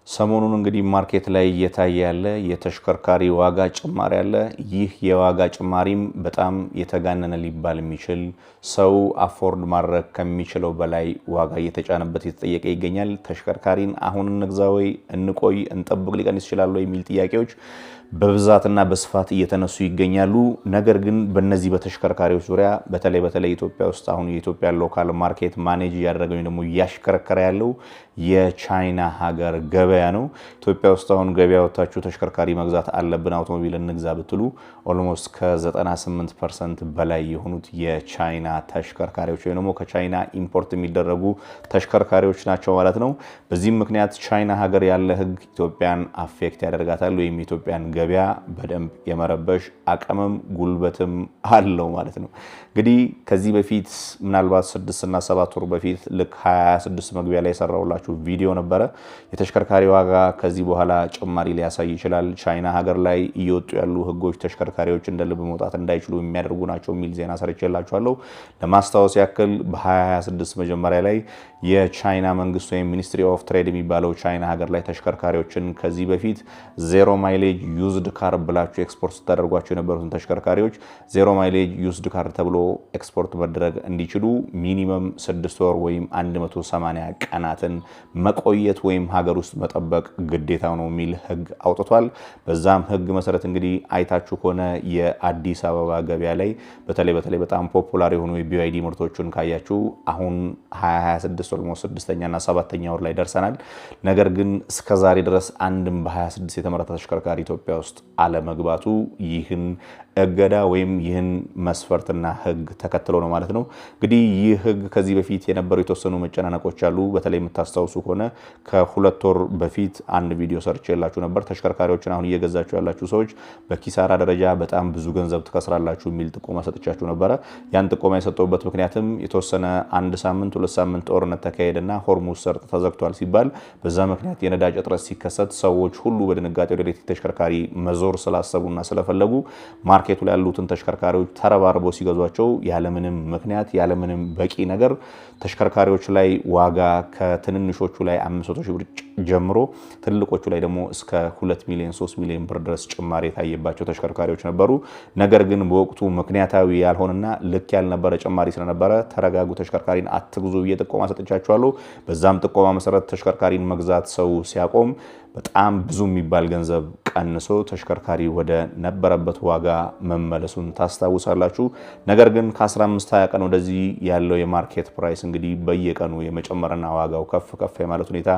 ሰሞኑን እንግዲህ ማርኬት ላይ እየታየ ያለ የተሽከርካሪ ዋጋ ጭማሪ አለ። ይህ የዋጋ ጭማሪም በጣም የተጋነነ ሊባል የሚችል ሰው አፎርድ ማድረግ ከሚችለው በላይ ዋጋ እየተጫነበት እየተጠየቀ ይገኛል። ተሽከርካሪን አሁን እንግዛ ወይ እንቆይ እንጠብቅ ሊቀንስ ይችላል የሚል ጥያቄዎች በብዛትና በስፋት እየተነሱ ይገኛሉ። ነገር ግን በእነዚህ በተሽከርካሪዎች ዙሪያ በተለይ ኢትዮጵያ ውስጥ አሁን የኢትዮጵያ ሎካል ማርኬት ማኔጅ እያደረገው ደግሞ እያሽከረከረ ያለው የቻይና ሀገር ገበያ ነው። ኢትዮጵያ ውስጥ አሁን ገበያ ወጣችሁ ተሽከርካሪ መግዛት አለብን አውቶሞቢል እንግዛ ብትሉ ኦልሞስት ከ98% በላይ የሆኑት የቻይና ተሽከርካሪዎች ወይ ደግሞ ከቻይና ኢምፖርት የሚደረጉ ተሽከርካሪዎች ናቸው ማለት ነው። በዚህም ምክንያት ቻይና ሀገር ያለ ሕግ ኢትዮጵያን አፌክት ያደርጋታል ወይም ኢትዮጵያን ገበያ በደንብ የመረበሽ አቅምም ጉልበትም አለው ማለት ነው። እንግዲህ ከዚህ በፊት ምናልባት 6 እና 7 ወር በፊት ልክ 26 መግቢያ ላይ ሰራውላችሁ ቪዲዮ ነበረ። የተሽከርካሪ ዋጋ ከዚህ በኋላ ጭማሪ ሊያሳይ ይችላል። ቻይና ሀገር ላይ እየወጡ ያሉ ህጎች ተሽከርካሪዎች እንደ ልብ መውጣት እንዳይችሉ የሚያደርጉ ናቸው የሚል ዜና ሰርቼላችኋለሁ። ለማስታወስ ያክል በ2026 መጀመሪያ ላይ የቻይና መንግስት ወይም ሚኒስትሪ ኦፍ ትሬድ የሚባለው ቻይና ሀገር ላይ ተሽከርካሪዎችን ከዚህ በፊት ዜሮ ማይሌጅ ዩዝድ ካር ብላችሁ ኤክስፖርት ስታደርጓቸው የነበሩትን ተሽከርካሪዎች ዜሮ ማይሌጅ ዩዝድ ካር ተብሎ ኤክስፖርት መደረግ እንዲችሉ ሚኒመም 6 ወር ወይም 180 ቀናትን መቆየት ወይም ሀገር ውስጥ መጠበቅ ግዴታ ነው የሚል ህግ አውጥቷል። በዛም ህግ መሰረት እንግዲህ አይታችሁ ከሆነ የአዲስ አበባ ገበያ ላይ በተለይ በጣም ፖፑላር የሆኑ የቢዋይዲ ምርቶችን ካያችሁ አሁን 2026 ኦልሞስት 6ኛ እና 7ኛ ወር ላይ ደርሰናል። ነገር ግን እስከዛሬ ድረስ አንድም በ26 የተመረተ ተሽከርካሪ ኢትዮጵያ ውስጥ አለመግባቱ ይህን እገዳ ወይም ይህን መስፈርትና ህግ ተከትሎ ነው ማለት ነው። እንግዲህ ይህ ህግ ከዚህ በፊት የነበሩ የተወሰኑ መጨናነቆች አሉ። በተለይ የምታስታውሱ ከሆነ ከ2 ወር በፊት አንድ ቪዲዮ ሰርቼላችሁ ነበር። ተሽከርካሪዎችን አሁን እየገዛችሁ ያላችሁ ሰዎች በኪሳራ ደረጃ በጣም ብዙ ገንዘብ ትከስራላችሁ የሚል ጥቆማ ሰጥቻችሁ ነበረ። ያን ጥቆማ የሰጠሁበት ምክንያትም የተወሰነ 1 ሳምንት 2 ሳምንት ጦርነት ተካሄደና ሆርሙዝ ሰርጥ ተዘግቷል ሲባል በዛ ምክንያት የነዳጅ እጥረት ሲከሰት ሰዎች ሁሉ በድንጋጤ ወደ ኤሌክትሪክ ተሽከርካሪ መዞር ስላሰቡና ስለፈለጉ ማርኬቱ ላይ ያሉትን ተሽከርካሪዎች ተረባርበው ሲገዟቸው ያለምንም ምክንያት ያለምንም በቂ ነገር ተሽከርካሪዎች ላይ ዋጋ ከትንንሾቹ ላይ 500 ሺህ ብር ጀምሮ ትልቆቹ ላይ ደግሞ እስከ 2 ሚሊዮን 3 ሚሊዮን ብር ድረስ ጭማሪ የታየባቸው ተሽከርካሪዎች ነበሩ። ነገር ግን በወቅቱ ምክንያታዊ ያልሆነና ልክ ያልነበረ ጭማሪ ስለነበረ ተረጋጉ፣ ተሽከርካሪን አትግዙ ብዬ ጥቆማ ሰጥቻችኋለሁ። በዛም ጥቆማ መሰረት ተሽከርካሪን መግዛት ሰው ሲያቆም በጣም ብዙ የሚባል ገንዘብ ቀንሶ ተሽከርካሪ ወደ ነበረበት ዋጋ መመለሱን ታስታውሳላችሁ። ነገር ግን ከ15-20 ቀን ወደዚህ ያለው የማርኬት ፕራይስ እንግዲህ በየቀኑ የመጨመርና ዋጋው ከፍ የማለት ሁኔታ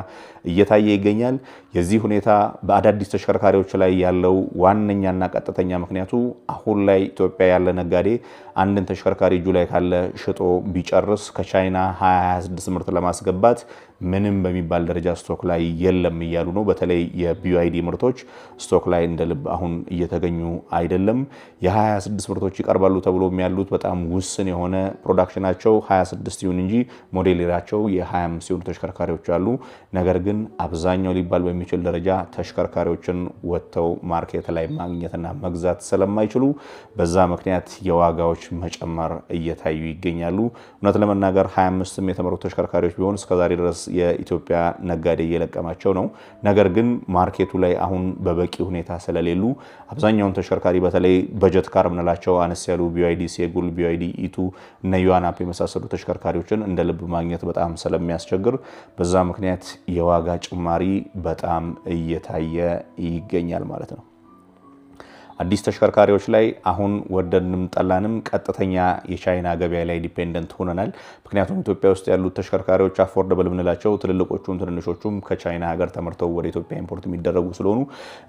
እየታየ ይገኛል። የዚህ ሁኔታ በአዳዲስ ተሽከርካሪዎች ላይ ያለው ዋነኛና ቀጥተኛ ምክንያቱ አሁን ላይ ኢትዮጵያ ያለ ነጋዴ አንድን ተሽከርካሪ እጁ ላይ ካለ ሽጦ ቢጨርስ ከቻይና 2026 ምርት ለማስገባት ምንም በሚባል ደረጃ ስቶክ ላይ የለም እያሉ ነው። በተለይ የቢዋይዲ ምርቶች ስቶክ ላይ እንደ ልብ አሁን እየተገኙ አይደለም። የ26 ምርቶች ይቀርባሉ ተብሎ የሚያሉት በጣም ውስን የሆነ ፕሮዳክሽናቸው 26 ይሁን እንጂ ሞዴሌራቸው የ25 የሆኑ ተሽከርካሪዎች አሉ። ነገር ግን አብዛኛው ሊባል በሚችል ደረጃ ተሽከርካሪዎችን ወጥተው ማርኬት ላይ ማግኘትና መግዛት ስለማይችሉ በዛ ምክንያት የዋጋዎች መጨመር እየታዩ ይገኛሉ። እውነት ለመናገር 25ም የተመረቱ ተሽከርካሪዎች ቢሆን እስከዛሬ ድረስ የኢትዮጵያ ነጋዴ እየለቀማቸው ነው። ነገር ግን ማርኬቱ ላይ አሁን በበቂ ሁኔታ ስለሌሉ አብዛኛውን ተሽከርካሪ በተለይ በጀት ካር ምንላቸው አነስ ያሉ ቢዋይዲ ሴጉል፣ ቢዋይዲ ኢቱ እና ዩአናፕ የመሳሰሉ ተሽከርካሪዎችን እንደ ልብ ማግኘት በጣም ስለሚያስቸግር በዛ ምክንያት የዋጋ ጭማሪ በጣም እየታየ ይገኛል ማለት ነው። አዲስ ተሽከርካሪዎች ላይ አሁን ወደድንም ጠላንም ቀጥተኛ የቻይና ገበያ ላይ ዲፔንደንት ሆነናል። ምክንያቱም ኢትዮጵያ ውስጥ ያሉት ተሽከርካሪዎች አፎርደብል ምንላቸው ትልልቆቹም ትንንሾቹም ከቻይና ሀገር ተመርተው ወደ ኢትዮጵያ ኢምፖርት የሚደረጉ ስለሆኑ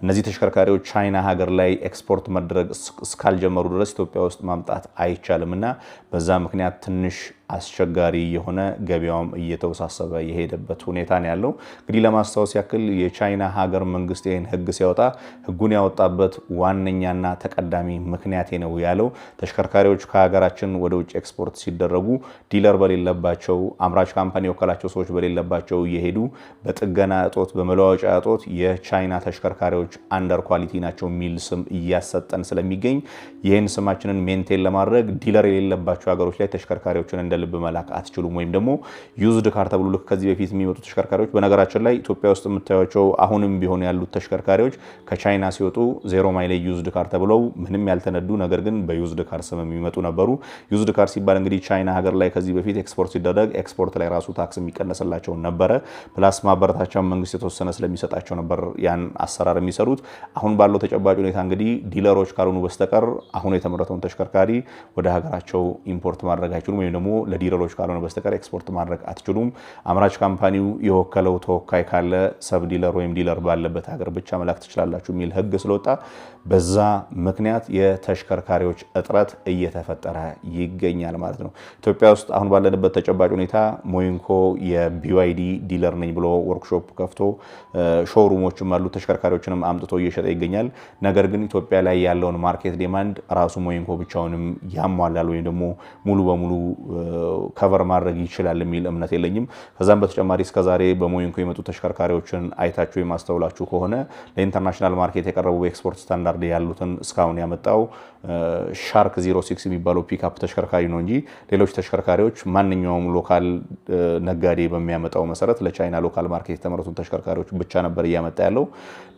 እነዚህ ተሽከርካሪዎች ቻይና ሀገር ላይ ኤክስፖርት መድረግ እስካልጀመሩ ድረስ ኢትዮጵያ ውስጥ ማምጣት አይቻልምና በዛ ምክንያት ትንሽ አስቸጋሪ የሆነ ገበያውም እየተወሳሰበ የሄደበት ሁኔታ ነው ያለው። እንግዲህ ለማስታወስ ያክል የቻይና ሀገር መንግስት ይህን ህግ ሲያወጣ ህጉን ያወጣበት ዋነኛና ተቀዳሚ ምክንያት ነው ያለው ተሽከርካሪዎች ከሀገራችን ወደ ውጭ ኤክስፖርት ሲደረጉ ዲለር በሌለባቸው አምራች ካምፓኒ የወከላቸው ሰዎች በሌለባቸው እየሄዱ በጥገና እጦት በመለዋወጫ እጦት የቻይና ተሽከርካሪዎች አንደር ኳሊቲ ናቸው የሚል ስም እያሰጠን ስለሚገኝ ይህን ስማችንን ሜንቴን ለማድረግ ዲለር የሌለባቸው ሀገሮች ላይ ተሽከርካሪዎችን እንደ ልብ መላክ አትችሉም። ወይም ደግሞ ዩዝድ ካር ተብሎ ልክ ከዚህ በፊት የሚመጡ ተሽከርካሪዎች በነገራችን ላይ ኢትዮጵያ ውስጥ የምታዩቸው አሁንም ቢሆን ያሉት ተሽከርካሪዎች ከቻይና ሲወጡ ዜሮ ማይሌጅ ዩዝድ ካር ተብለው ምንም ያልተነዱ ነገር ግን በዩዝድ ካር ስም የሚመጡ ነበሩ። ዩዝድ ካር ሲባል እንግዲህ ቻይና ሀገር ላይ ከዚህ በፊት ኤክስፖርት ሲደረግ ኤክስፖርት ላይ ራሱ ታክስ የሚቀነስላቸው ነበረ። ፕላስ ማበረታቻ መንግስት የተወሰነ ስለሚሰጣቸው ነበር ያን አሰራር የሚሰሩት። አሁን ባለው ተጨባጭ ሁኔታ እንግዲህ ዲለሮች ካልሆኑ በስተቀር አሁን የተመረተውን ተሽከርካሪ ወደ ሀገራቸው ኢምፖርት ማድረግ አይችሉም፣ ወይም ደግሞ ለዲለሮች ካልሆነ በስተቀር ኤክስፖርት ማድረግ አትችሉም። አምራች ካምፓኒው የወከለው ተወካይ ካለ ሰብ ዲለር ወይም ዲለር ባለበት ሀገር ብቻ መላክ ትችላላችሁ የሚል ህግ ስለወጣ በዛ ምክንያት የተሽከርካሪዎች እጥረት እየተፈጠረ ይገኛል ማለት ነው። ኢትዮጵያ ውስጥ አሁን ባለንበት ተጨባጭ ሁኔታ ሞይንኮ የቢዋይዲ ዲለር ነኝ ብሎ ወርክሾፕ ከፍቶ ሾሩሞችም አሉ፣ ተሽከርካሪዎችንም አምጥቶ እየሸጠ ይገኛል። ነገር ግን ኢትዮጵያ ላይ ያለውን ማርኬት ዲማንድ ራሱ ሞይንኮ ብቻውንም ያሟላል ወይም ደግሞ ሙሉ በሙሉ ከቨር ማድረግ ይችላል የሚል እምነት የለኝም። ከዛም በተጨማሪ እስከዛሬ በሞይንኮ የመጡ ተሽከርካሪዎችን አይታችሁ የማስተውላችሁ ከሆነ ለኢንተርናሽናል ማርኬት የቀረቡ በኤክስፖርት ስታንዳርድ ያሉትን እስካሁን ያመጣው ሻርክ 06 የሚባለው ፒክአፕ ተሽከርካሪ ነው እንጂ ሌሎች ተሽከርካሪዎች ማንኛውም ሎካል ነጋዴ በሚያመጣው መሰረት ለቻይና ሎካል ማርኬት የተመረቱን ተሽከርካሪዎች ብቻ ነበር እያመጣ ያለው።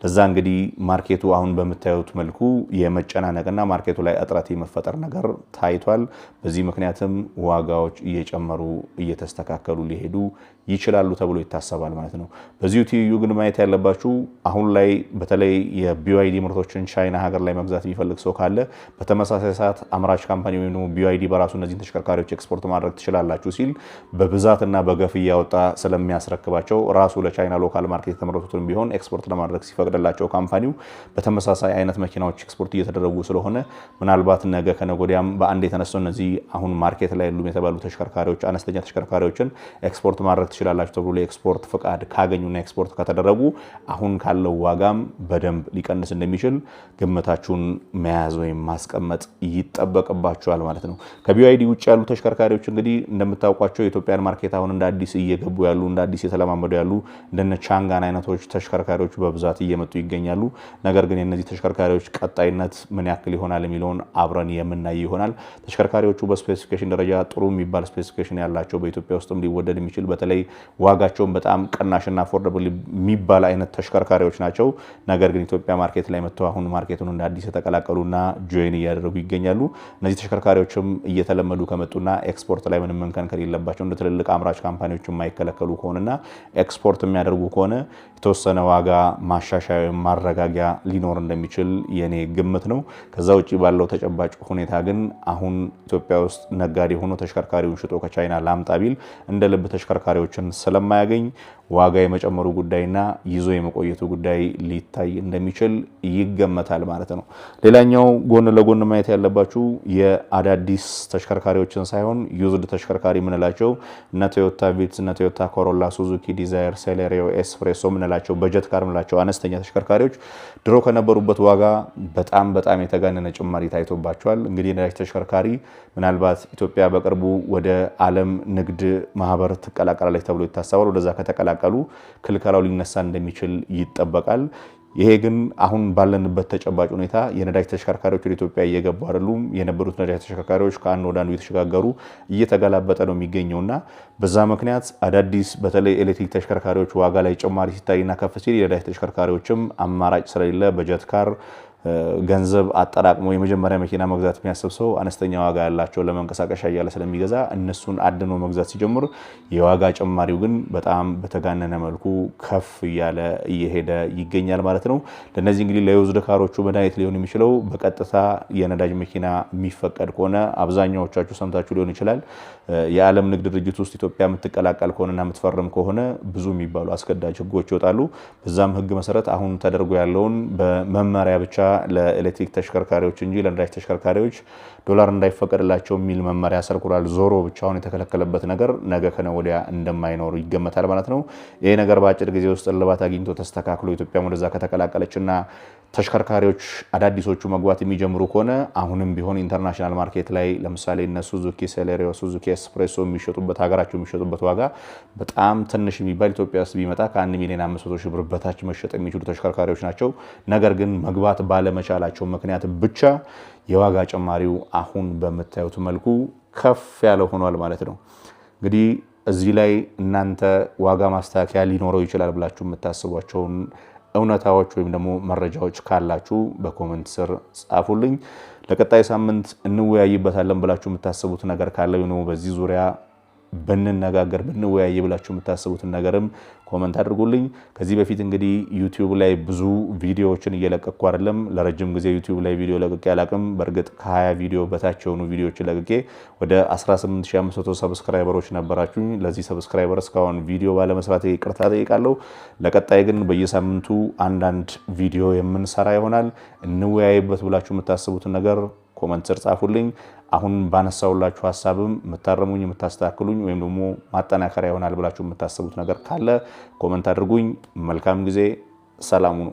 ለዛ እንግዲህ ማርኬቱ አሁን በምታዩት መልኩ የመጨናነቅና ማርኬቱ ላይ እጥረት የመፈጠር ነገር ታይቷል። በዚህ ምክንያትም ዋጋዎች እየጨመሩ እየተስተካከሉ ሊሄዱ ይችላሉ ተብሎ ይታሰባል ማለት ነው። በዚሁ ትይዩ ግን ማየት ያለባችሁ አሁን ላይ በተለይ የቢዋይዲ ምርቶችን ቻይና ሀገር ላይ መግዛት የሚፈልግ ሰው ካለ በተመሳሳይ ሰዓት አምራች ካምፓኒ ወይም ደግሞ ቢዋይዲ በራሱ እነዚህን ተሽከርካሪዎች ኤክስፖርት ማድረግ ትችላላችሁ ሲል በብዛትና በገፍ እያወጣ ስለሚያስረክባቸው ራሱ ለቻይና ሎካል ማርኬት የተመረቱትን ቢሆን ኤክስፖርት ለማድረግ ሲፈቅድላቸው ካምፓኒው በተመሳሳይ አይነት መኪናዎች ኤክስፖርት እየተደረጉ ስለሆነ ምናልባት ነገ ከነገ ወዲያም በአንድ የተነሱ እነዚህ አሁን ማርኬት ላይ ያሉ የተባሉ ተሽከርካሪዎች አነስተኛ ተሽከርካሪዎችን ኤክስፖርት ማድረግ ትችላላችሁ ተብሎ ለኤክስፖርት ፍቃድ ካገኙና ኤክስፖርት ከተደረጉ አሁን ካለው ዋጋም በደንብ ሊቀንስ እንደሚችል ግምታችሁን መያዝ ወይም ማስቀመጥ ይጠበቅባቸዋል ማለት ነው። ከቢዋይዲ ውጭ ያሉ ተሽከርካሪዎች እንግዲህ እንደምታውቋቸው የኢትዮጵያን ማርኬት አሁን እንደ አዲስ እየገቡ ያሉ እንደ አዲስ የተለማመዱ ያሉ እንደነ ቻንጋን አይነቶች ተሽከርካሪዎች በብዛት እየመጡ ይገኛሉ። ነገር ግን የነዚህ ተሽከርካሪዎች ቀጣይነት ምን ያክል ይሆናል የሚለውን አብረን የምናይ ይሆናል። ተሽከርካሪዎቹ በስፔሲፊኬሽን ደረጃ ጥሩ የሚባል ስፔሲፊኬሽን ያላቸው በኢትዮጵያ ውስጥም ሊወደድ የሚችል በተለይ ዋጋቸውን በጣም ቅናሽና አፎርደብል የሚባል አይነት ተሽከርካሪዎች ናቸው። ነገር ግን ኢትዮጵያ ማርኬት ላይ መጥተው አሁን ማርኬቱን እንደ አዲስ የተቀላቀሉና ጆይን እያደረጉ ይገኛሉ። እነዚህ ተሽከርካሪዎችም እየተለመዱ ከመጡና ኤክስፖርት ላይ ምንም እንከን ከሌለባቸው እንደ ትልልቅ አምራች ካምፓኒዎች የማይከለከሉ ከሆነና ኤክስፖርት የሚያደርጉ ከሆነ የተወሰነ ዋጋ ማሻሻያ ማረጋጊያ ሊኖር እንደሚችል የኔ ግምት ነው። ከዛ ውጭ ባለው ተጨባጭ ሁኔታ ግን አሁን ኢትዮጵያ ውስጥ ነጋዴ ሆኖ ተሽከርካሪውን ሽጦ ከቻይና ላምጣ ቢል እንደ ልብ ተሽከርካሪዎችን ስለማያገኝ ዋጋ የመጨመሩ ጉዳይና ይዞ የመቆየቱ ጉዳይ ሊታይ እንደሚችል ይገመታል ማለት ነው። ሌላኛው ጎን ለጎን ማየት ያለባችሁ የአዳዲስ ተሽከርካሪዎችን ሳይሆን ዩዝድ ተሽከርካሪ ምንላቸው እነ ቶዮታ ቪትስ፣ እነ ቶዮታ ኮሮላ፣ ሱዙኪ ዲዛይር፣ ሴሌሪዮ፣ ኤስፕሬሶ ምንላቸው በጀት ካር ምንላቸው አነስተኛ ተሽከርካሪዎች ድሮ ከነበሩበት ዋጋ በጣም የተጋነነ ጭማሪ ታይቶባቸዋል። እንግዲህ ነዳጅ ተሽከርካሪ ምናልባት ኢትዮጵያ በቅርቡ ወደ ዓለም ንግድ ማህበር ትቀላቀላለች ተብሎ ይታሰባል። ወደዛ ከተቀላቀሉ ክልከላው ሊነሳ እንደሚችል ይጠበቃል። ይሄ ግን አሁን ባለንበት ተጨባጭ ሁኔታ የነዳጅ ተሽከርካሪዎች ወደ ኢትዮጵያ እየገቡ አይደሉም። የነበሩት ነዳጅ ተሽከርካሪዎች ከአንድ ወደ አንዱ እየተሸጋገሩ እየተገላበጠ ነው የሚገኘውና በዛ ምክንያት አዳዲስ በተለይ ኤሌክትሪክ ተሽከርካሪዎች ዋጋ ላይ ጭማሪ ሲታይና ከፍ ሲል የነዳጅ ተሽከርካሪዎችም አማራጭ ስለሌለ በጀት ካር ገንዘብ አጠራቅሞ የመጀመሪያ መኪና መግዛት የሚያስብ ሰው አነስተኛ ዋጋ ያላቸው ለመንቀሳቀሻ እያለ ስለሚገዛ እነሱን አድኖ መግዛት ሲጀምር የዋጋ ጭማሪው ግን በጣም በተጋነነ መልኩ ከፍ እያለ እየሄደ ይገኛል ማለት ነው። ለነዚህ እንግዲህ ለዩዝድ ካሮቹ መድኃኒት ሊሆን የሚችለው በቀጥታ የነዳጅ መኪና የሚፈቀድ ከሆነ አብዛኛዎቻችሁ ሰምታችሁ ሊሆን ይችላል። የዓለም ንግድ ድርጅት ውስጥ ኢትዮጵያ የምትቀላቀል ከሆነና የምትፈርም ከሆነ ብዙ የሚባሉ አስገዳጅ ሕጎች ይወጣሉ። በዛም ሕግ መሰረት አሁን ተደርጎ ያለውን በመመሪያ ብቻ ለኤሌክትሪክ ተሽከርካሪዎች እንጂ ለነዳጅ ተሽከርካሪዎች ዶላር እንዳይፈቀድላቸው የሚል መመሪያ ሰርኩላል ዞሮ ብቻውን የተከለከለበት ነገር ነገ ከነገ ወዲያ እንደማይኖር ይገመታል ማለት ነው። ይሄ ነገር በአጭር ጊዜ ውስጥ እልባት አግኝቶ ተስተካክሎ ኢትዮጵያ ወደዛ ከተቀላቀለችና ተሽከርካሪዎች አዳዲሶቹ መግባት የሚጀምሩ ከሆነ አሁንም ቢሆን ኢንተርናሽናል ማርኬት ላይ ለምሳሌ እነ ሱዙኪ ሴሌሪዮ፣ ሱዙኪ ኤስፕሬሶ የሚሸጡበት ሀገራቸው የሚሸጡበት ዋጋ በጣም ትንሽ የሚባል ኢትዮጵያ ውስጥ ቢመጣ ከ1 ሚሊዮን 500 ሺህ ብር በታች መሸጥ የሚችሉ ተሽከርካሪዎች ናቸው። ነገር ግን መግባት ባለመቻላቸው ምክንያት ብቻ የዋጋ ጭማሪው አሁን በምታዩት መልኩ ከፍ ያለ ሆኗል ማለት ነው። እንግዲህ እዚህ ላይ እናንተ ዋጋ ማስተካከያ ሊኖረው ይችላል ብላችሁ የምታስቧቸውን እውነታዎች ወይም ደግሞ መረጃዎች ካላችሁ በኮሜንት ስር ጻፉልኝ። ለቀጣይ ሳምንት እንወያይበታለን ብላችሁ የምታስቡት ነገር ካለ ነው በዚህ ዙሪያ ብንነጋገር ብንወያይ ብላችሁ የምታስቡትን ነገርም ኮሜንት አድርጉልኝ። ከዚህ በፊት እንግዲህ ዩቲዩብ ላይ ብዙ ቪዲዮዎችን እየለቀቅኩ አይደለም። ለረጅም ጊዜ ዩቲዩብ ላይ ቪዲዮ ለቅቄ አላቅም። በእርግጥ ከ20 ቪዲዮ በታች የሆኑ ቪዲዮዎችን ለቅቄ ወደ 18500 ሰብስክራይበሮች ነበራችሁኝ። ለዚህ ሰብስክራይበር እስካሁን ቪዲዮ ባለመስራት ይቅርታ ጠይቃለሁ። ለቀጣይ ግን በየሳምንቱ አንዳንድ ቪዲዮ የምንሰራ ይሆናል። እንወያይበት ብላችሁ የምታስቡትን ነገር ኮሜንት ስር ጻፉልኝ። አሁን ባነሳውላችሁ ሐሳብም የምታረሙኝ የምታስተካክሉኝ ወይም ደግሞ ማጠናከሪያ ይሆናል ብላችሁ የምታስቡት ነገር ካለ ኮሜንት አድርጉኝ። መልካም ጊዜ። ሰላም ሁኑ።